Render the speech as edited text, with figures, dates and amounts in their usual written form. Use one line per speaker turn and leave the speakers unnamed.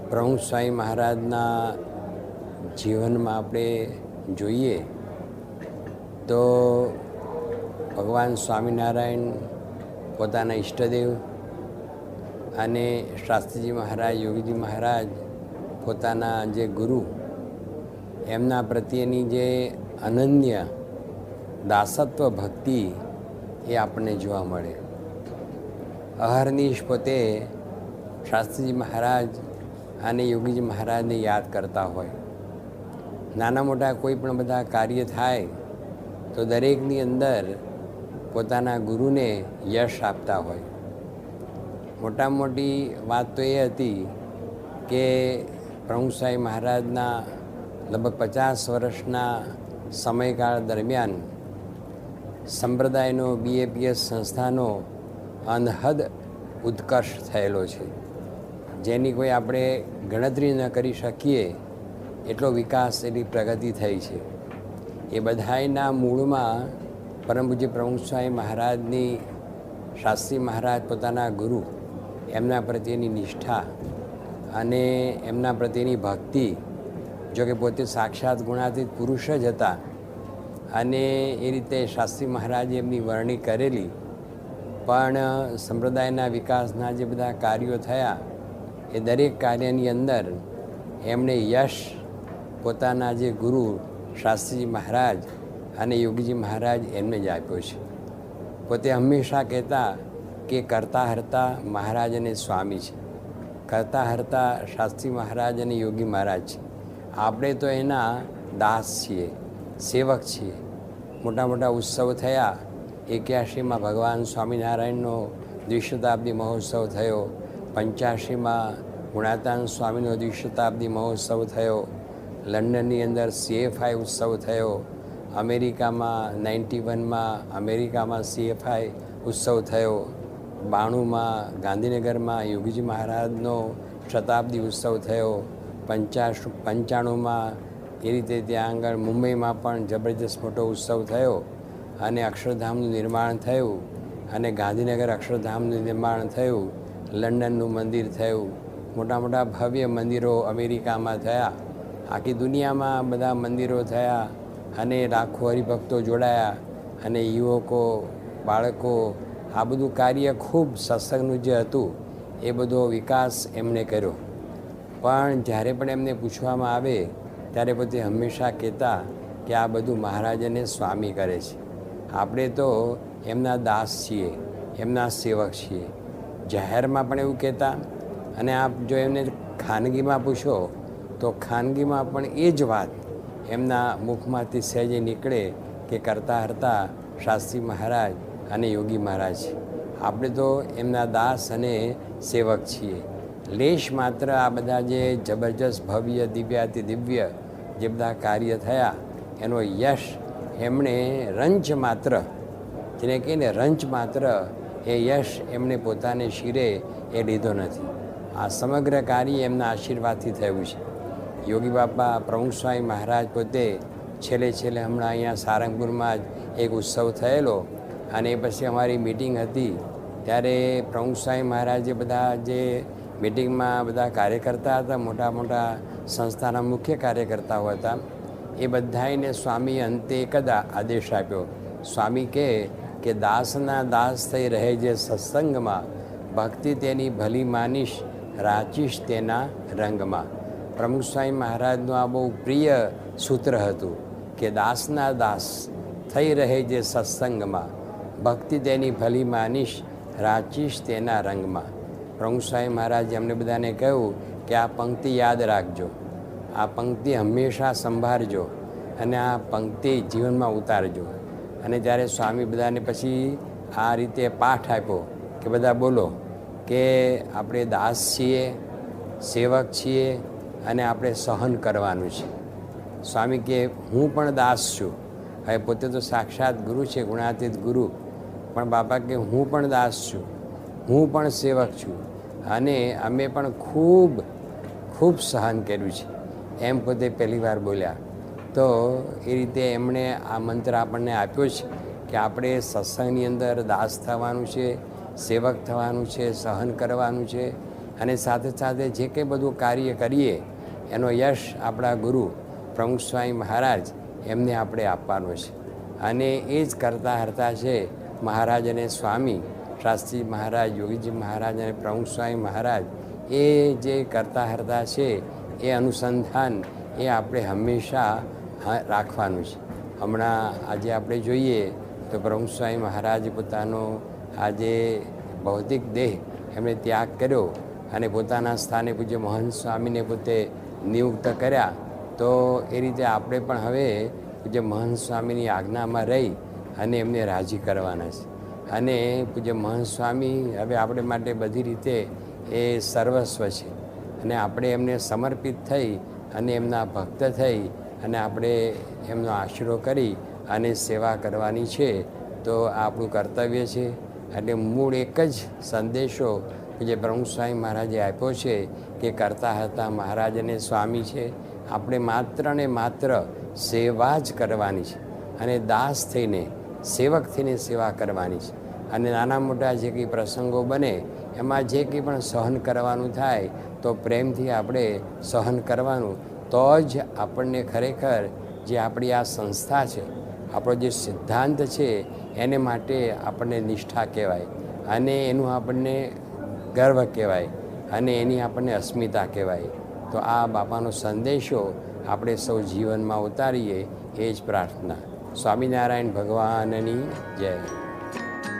પ્રમુખ સ્વામી મહારાજના જીવનમાં આપણે જોઈએ તો ભગવાન સ્વામિનારાયણ પોતાના ઈષ્ટદેવ અને શાસ્ત્રીજી મહારાજ, યોગીજી મહારાજ પોતાના જે ગુરુ, એમના પ્રત્યેની જે અનન્ય દાસત્વ ભક્તિ એ આપણને જોવા મળે. અહર્નિશ પોતે શાસ્ત્રીજી મહારાજ અને યોગીજી મહારાજને યાદ કરતા હોય. નાના મોટા કોઈ પણ બધા કાર્ય થાય તો દરેકની અંદર પોતાના ગુરુને યશ આપતા હોય. મોટામાં મોટી વાત તો એ હતી કે પ્રમુખ સ્વામી મહારાજના લગભગ 50 વર્ષના સમયગાળા દરમિયાન સંપ્રદાયનો BAPS સંસ્થાનો અનહદ ઉત્કર્ષ થયેલો છે, જેની કોઈ આપણે ગણતરી ન કરી શકીએ એટલો વિકાસ, એટલી પ્રગતિ થઈ છે. એ બધાયના મૂળમાં પરમ પૂજ્ય પ્રમુખ સ્વામી મહારાજની, શાસ્ત્રી મહારાજ પોતાના ગુરુ, એમના પ્રત્યેની નિષ્ઠા અને એમના પ્રત્યેની ભક્તિ. જો કે પોતે સાક્ષાત ગુણાતીત પુરુષ જ હતા અને એ રીતે શાસ્ત્રી મહારાજે એમની વરણી કરેલી, પણ સંપ્રદાયના વિકાસના જે બધા કાર્યો થયા એ દરેક કાર્યની અંદર એમણે યશ પોતાના જે ગુરુ શાસ્ત્રીજી મહારાજ અને યોગીજી મહારાજ એમને જ આપ્યો છે. પોતે હંમેશા કહેતા કે કરતા હરતા મહારાજ અને સ્વામી છે, કરતા હરતા શાસ્ત્રી મહારાજ અને યોગી મહારાજ છે. આપણે તો એના દાસ છીએ, સેવક છીએ. મોટા મોટા ઉત્સવ થયા. 81માં ભગવાન સ્વામિનારાયણનો દ્વિશતાબ્દી મહોત્સવ થયો, 85માં ગુણાતાન સ્વામીનો દ્વિશતાબ્દી મહોત્સવ થયો, લંડનની અંદર CFI ઉત્સવ થયો, અમેરિકામાં 91માં અમેરિકામાં CFI ઉત્સવ થયો, 92માં ગાંધીનગરમાં યોગીજી મહારાજનો શતાબ્દી ઉત્સવ થયો, 95માં એ રીતે ત્યાં આગળ મુંબઈમાં પણ જબરજસ્ત મોટો ઉત્સવ થયો અને અક્ષરધામનું નિર્માણ થયું અને ગાંધીનગર અક્ષરધામનું નિર્માણ થયું, લંડનનું મંદિર થયું, મોટા મોટા ભવ્ય મંદિરો અમેરિકામાં થયા, આખી દુનિયામાં બધા મંદિરો થયા અને લાખો હરિભક્તો જોડાયા અને યુવકો, બાળકો, આ બધું કાર્ય ખૂબ સત્સંગનું જે હતું એ બધો વિકાસ એમણે કર્યો. પણ જ્યારે પણ એમને પૂછવામાં આવે ત્યારે પોતે હંમેશા કહેતા કે આ બધું મહારાજ અને સ્વામી કરે છે, આપણે તો એમના દાસ છીએ, એમના સેવક છીએ. જાહેરમાં પણ એવું કહેતા અને આપ જો એમને ખાનગીમાં પૂછો તો ખાનગીમાં પણ એ જ વાત એમના મુખમાંથી સહેજે નીકળે કે કરતા હરતા શાસ્ત્રી મહારાજ અને યોગી મહારાજ. આપણે તો એમના દાસ અને સેવક છીએ. લેશ માત્ર આ બધા જે જબરજસ્ત ભવ્ય દિવ્યાતિ દિવ્ય જે બધા કાર્ય થયા એનો યશ એમણે રંચ માત્ર, જેને કહીને રંચ માત્ર, એ યશ એમણે પોતાને શિરે એ લીધો નથી. આ સમગ્ર કાર્ય એમના આશીર્વાદથી થયું છે. યોગી બાપા પ્રમુખ સ્વામી મહારાજ પોતે છેલ્લે હમણાં અહીંયા સારંગપુરમાં જ એક ઉત્સવ થયેલો અને એ પછી અમારી મિટિંગ હતી ત્યારે પ્રમુખ સ્વામી મહારાજે બધા જે મિટિંગમાં બધા કાર્યકર્તા હતા, મોટા મોટા સંસ્થાના મુખ્ય કાર્યકર્તાઓ હતા, એ બધાને સ્વામી અંતે એક જ આદેશ આપ્યો. સ્વામી કે દાસના દાસ થઈ રહે જે સત્સંગમાં, ભક્તિ તેની ભલી માનીશ, રાચીશ તેના રંગમાં. પ્રમુખ સ્વામી મહારાજનું આ બહુ પ્રિય સૂત્ર હતું કે દાસના દાસ થઈ રહે જે સત્સંગમાં, ભક્તિ તેની ભલી માનીશ, રાચીશ તેના રંગમાં. પ્રમુખ સ્વામી મહારાજે અમને બધાને કહ્યું કે આ પંક્તિ યાદ રાખજો, આ પંક્તિ હંમેશા સંભાળજો અને આ પંક્તિ જીવનમાં ઉતારજો. અને જ્યારે સ્વામી બધાને પછી આ રીતે પાઠ આપ્યો કે બધા બોલો કે આપણે દાસ છીએ, સેવક છીએ અને આપણે સહન કરવાનું છે. સ્વામી કે હું પણ દાસ છું. હવે પોતે તો સાક્ષાત ગુરુ છે, ગુણાતીત ગુરુ, પણ બાપા કે હું પણ દાસ છું, હું પણ સેવક છું અને અમે પણ ખૂબ ખૂબ સહન કર્યું છે, એમ પોતે પહેલી વાર બોલ્યા. તો એ રીતે એમણે આ મંત્ર આપણને આપ્યો છે કે આપણે સત્સંગની અંદર દાસ થવાનું છે, સેવક થવાનું છે, સહન કરવાનું છે અને સાથે સાથે જે કંઈ બધું કાર્ય કરીએ એનો યશ આપણા ગુરુ પ્રમુખ સ્વામી મહારાજ એમને આપણે આપવાનો છે. અને એ જ કરતા હરતા છે મહારાજ અને સ્વામી શાસ્ત્રી મહારાજ, યોગીજી મહારાજ અને પ્રમુખ સ્વામી મહારાજ. એ જે કરતા હરતા છે એ અનુસંધાન એ આપણે હંમેશા રાખવાનું છે. હમણાં આજે આપણે જોઈએ તો પ્રમુખ સ્વામી મહારાજે પોતાનો આજે ભૌતિક દેહ એમણે ત્યાગ કર્યો અને પોતાના સ્થાને પૂજ્ય મહંત સ્વામીને પોતે નિયુક્ત કર્યા. તો એ રીતે આપણે પણ હવે પૂજ્ય મહંત સ્વામીની આજ્ઞામાં રહી અને એમને રાજી કરવાના છે. અને પૂજ્ય મહંત સ્વામી હવે આપણે માટે બધી રીતે એ સર્વસ્વ છે અને આપણે એમને સમર્પિત થઈ અને એમના ભક્ત થઈ અને આપણે એમનો આશરો કરી અને સેવા કરવાની છે. તો આ આપણું કર્તવ્ય છે. એટલે મૂળ એક જ સંદેશો જે પ્રમુખ સ્વામી મહારાજે આપ્યો છે કે કરતા હતા મહારાજ અને સ્વામી છે. આપણે માત્ર ને માત્ર સેવા જ કરવાની છે અને દાસ થઈને સેવક થઈને સેવા કરવાની છે. અને નાના મોટા જે કંઈ પ્રસંગો બને એમાં જે કંઈ પણ સહન કરવાનું થાય તો પ્રેમથી આપણે સહન કરવાનું. તો જ આપણને ખરેખર જે આપણી આ સંસ્થા છે, આપણો જે સિદ્ધાંત છે એને માટે આપણને નિષ્ઠા કહેવાય અને એનું આપણને ગર્વ કહેવાય અને એની આપણને અસ્મિતા કહેવાય. તો આ બાપાનો સંદેશો આપણે સૌ જીવનમાં ઉતારીએ એ જ પ્રાર્થના. સ્વામિનારાયણ ભગવાનની જય.